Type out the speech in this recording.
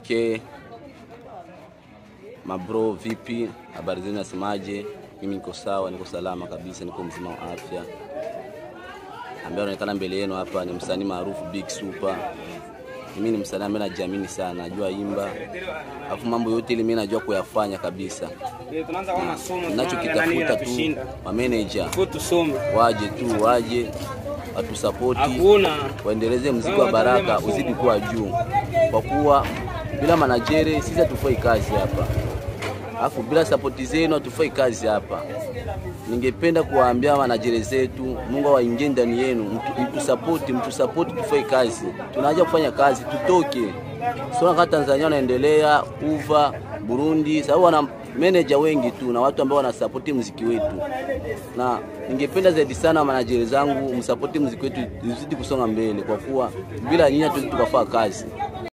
Okay. Mabro, vipi? Habari zenu nasemaje? Mimi niko sawa, niko salama kabisa, niko mzima wa afya. Ambaye anaonekana mbele yenu hapa ni msanii maarufu Big Super. Mimi ni msanii ambaye najiamini sana, najua imba. Alafu mambo yote ile mimi najua kuyafanya kabisa. Tunaanza kwa masomo. Ninachokitafuta tu wa manager. Waje watu support. Waendeleze muziki wa Baraka uzidi kuwa juu. Kwa kuwa bila manajeri sisi hatufai kazi hapa. Alafu bila support zenu hatufai kazi hapa. Ningependa kuwaambia manajeri zetu, Mungu awaingie ndani yenu, mtu support tufai kazi. Tunaanza kufanya kazi, tutoke. Sio kama Tanzania wanaendelea, uva, Burundi, sababu wana manager wengi tu na watu ambao wanasupport muziki wetu. Na ningependa zaidi sana manajeri zangu msupport muziki wetu uzidi kusonga mbele, kwa kuwa bila nyinyi tukafanya kazi.